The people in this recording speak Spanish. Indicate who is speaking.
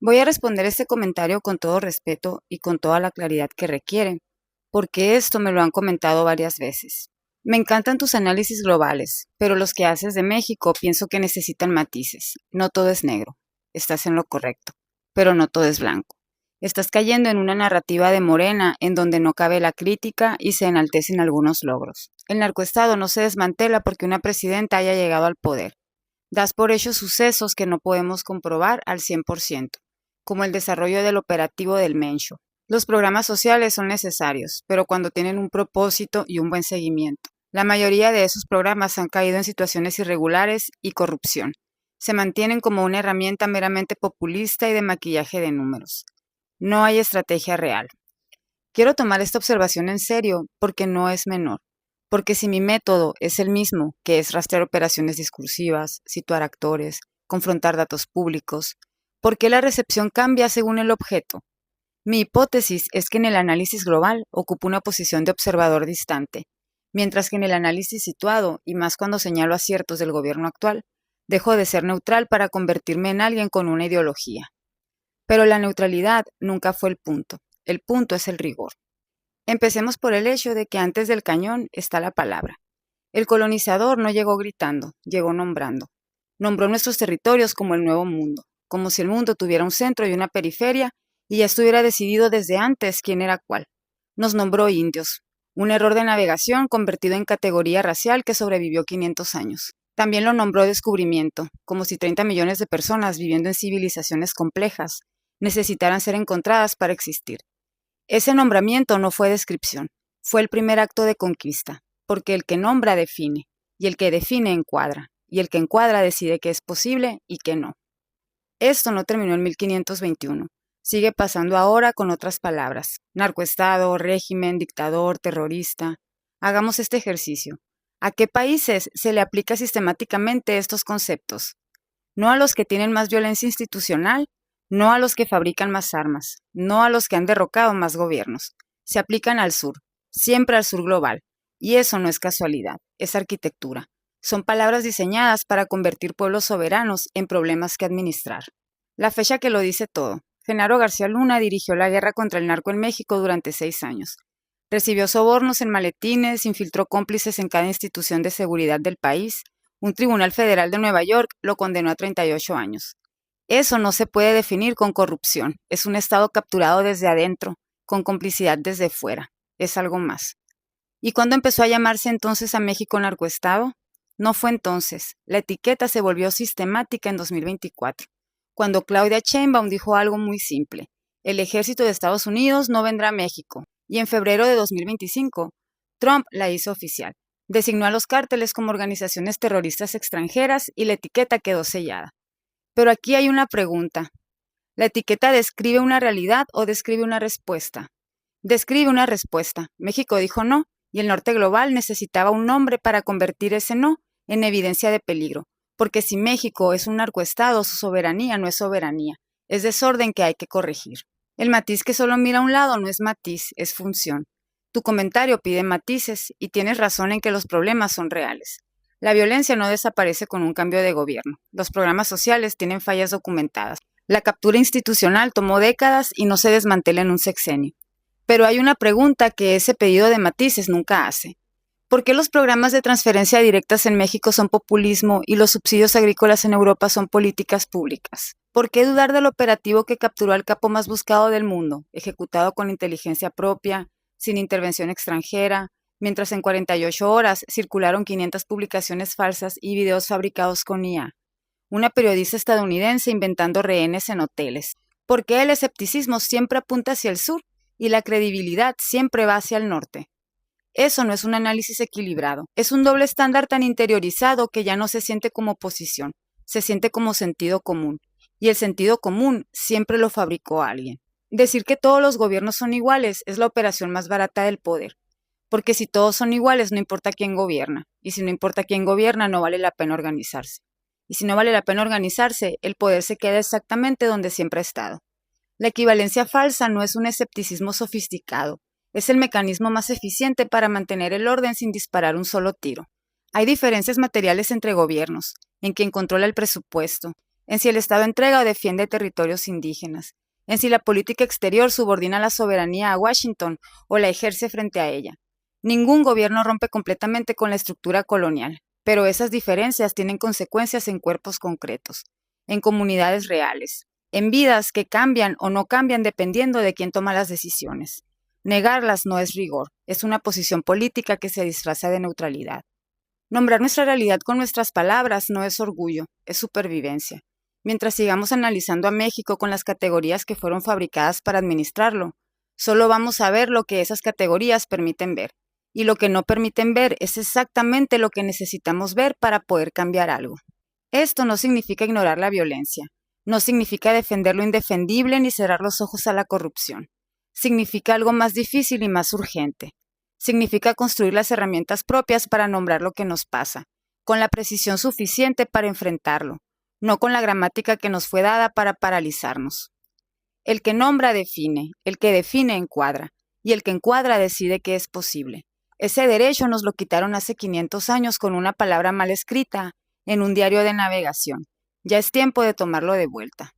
Speaker 1: Voy a responder este comentario con todo respeto y con toda la claridad que requiere, porque esto me lo han comentado varias veces. Me encantan tus análisis globales, pero los que haces de México pienso que necesitan matices. No todo es negro, estás en lo correcto, pero no todo es blanco. Estás cayendo en una narrativa de Morena en donde no cabe la crítica y se enaltecen algunos logros. El narcoestado no se desmantela porque una presidenta haya llegado al poder. Das por hechos sucesos que no podemos comprobar al 100%, como el desarrollo del operativo del Mencho. Los programas sociales son necesarios, pero cuando tienen un propósito y un buen seguimiento. La mayoría de esos programas han caído en situaciones irregulares y corrupción. Se mantienen como una herramienta meramente populista y de maquillaje de números. No hay estrategia real. Quiero tomar esta observación en serio porque no es menor. Porque si mi método es el mismo, que es rastrear operaciones discursivas, situar actores, confrontar datos públicos, ¿por qué la recepción cambia según el objeto? Mi hipótesis es que en el análisis global ocupo una posición de observador distante, mientras que en el análisis situado, y más cuando señalo aciertos del gobierno actual, dejo de ser neutral para convertirme en alguien con una ideología. Pero la neutralidad nunca fue el punto es el rigor. Empecemos por el hecho de que antes del cañón está la palabra. El colonizador no llegó gritando, llegó nombrando. Nombró nuestros territorios como el nuevo mundo, como si el mundo tuviera un centro y una periferia y ya estuviera decidido desde antes quién era cuál. Nos nombró indios, un error de navegación convertido en categoría racial que sobrevivió 500 años. También lo nombró descubrimiento, como si 30 millones de personas viviendo en civilizaciones complejas necesitaran ser encontradas para existir. Ese nombramiento no fue descripción, fue el primer acto de conquista, porque el que nombra define, y el que define encuadra, y el que encuadra decide qué es posible y qué no. Esto no terminó en 1521, sigue pasando ahora con otras palabras: narcoestado, régimen, dictador, terrorista. Hagamos este ejercicio. ¿A qué países se le aplica sistemáticamente estos conceptos? No a los que tienen más violencia institucional, no a los que fabrican más armas, no a los que han derrocado más gobiernos. Se aplican al sur, siempre al sur global. Y eso no es casualidad, es arquitectura. Son palabras diseñadas para convertir pueblos soberanos en problemas que administrar. La fecha que lo dice todo. Genaro García Luna dirigió la guerra contra el narco en México durante 6 años. Recibió sobornos en maletines, infiltró cómplices en cada institución de seguridad del país. Un tribunal federal de Nueva York lo condenó a 38 años. Eso no se puede definir con corrupción. Es un Estado capturado desde adentro, con complicidad desde fuera. Es algo más. ¿Y cuándo empezó a llamarse entonces a México narcoestado? No fue entonces. La etiqueta se volvió sistemática en 2024, cuando Claudia Sheinbaum dijo algo muy simple: el ejército de Estados Unidos no vendrá a México. Y en febrero de 2025, Trump la hizo oficial. Designó a los cárteles como organizaciones terroristas extranjeras y la etiqueta quedó sellada. Pero aquí hay una pregunta. ¿La etiqueta describe una realidad o describe una respuesta? Describe una respuesta. México dijo no, y el norte global necesitaba un nombre para convertir ese no en evidencia de peligro, porque si México es un narcoestado, su soberanía no es soberanía, es desorden que hay que corregir. El matiz que solo mira a un lado no es matiz, es función. Tu comentario pide matices y tienes razón en que los problemas son reales. La violencia no desaparece con un cambio de gobierno. Los programas sociales tienen fallas documentadas. La captura institucional tomó décadas y no se desmantela en un sexenio. Pero hay una pregunta que ese pedido de matices nunca hace. ¿Por qué los programas de transferencia directas en México son populismo y los subsidios agrícolas en Europa son políticas públicas? ¿Por qué dudar del operativo que capturó al capo más buscado del mundo, ejecutado con inteligencia propia, sin intervención extranjera, mientras en 48 horas circularon 500 publicaciones falsas y videos fabricados con IA? Una periodista estadounidense inventando rehenes en hoteles. ¿Por qué el escepticismo siempre apunta hacia el sur y la credibilidad siempre va hacia el norte? Eso no es un análisis equilibrado, es un doble estándar tan interiorizado que ya no se siente como posición, se siente como sentido común, y el sentido común siempre lo fabricó alguien. Decir que todos los gobiernos son iguales es la operación más barata del poder, porque si todos son iguales no importa quién gobierna, y si no importa quién gobierna no vale la pena organizarse. Y si no vale la pena organizarse, el poder se queda exactamente donde siempre ha estado. La equivalencia falsa no es un escepticismo sofisticado, es el mecanismo más eficiente para mantener el orden sin disparar un solo tiro. Hay diferencias materiales entre gobiernos, en quien controla el presupuesto, en si el Estado entrega o defiende territorios indígenas, en si la política exterior subordina la soberanía a Washington o la ejerce frente a ella. Ningún gobierno rompe completamente con la estructura colonial, pero esas diferencias tienen consecuencias en cuerpos concretos, en comunidades reales, en vidas que cambian o no cambian dependiendo de quién toma las decisiones. Negarlas no es rigor, es una posición política que se disfraza de neutralidad. Nombrar nuestra realidad con nuestras palabras no es orgullo, es supervivencia. Mientras sigamos analizando a México con las categorías que fueron fabricadas para administrarlo, solo vamos a ver lo que esas categorías permiten ver. Y lo que no permiten ver es exactamente lo que necesitamos ver para poder cambiar algo. Esto no significa ignorar la violencia, no significa defender lo indefendible ni cerrar los ojos a la corrupción. Significa algo más difícil y más urgente. Significa construir las herramientas propias para nombrar lo que nos pasa, con la precisión suficiente para enfrentarlo, no con la gramática que nos fue dada para paralizarnos. El que nombra define, el que define encuadra, y el que encuadra decide que es posible. Ese derecho nos lo quitaron hace 500 años con una palabra mal escrita en un diario de navegación. Ya es tiempo de tomarlo de vuelta.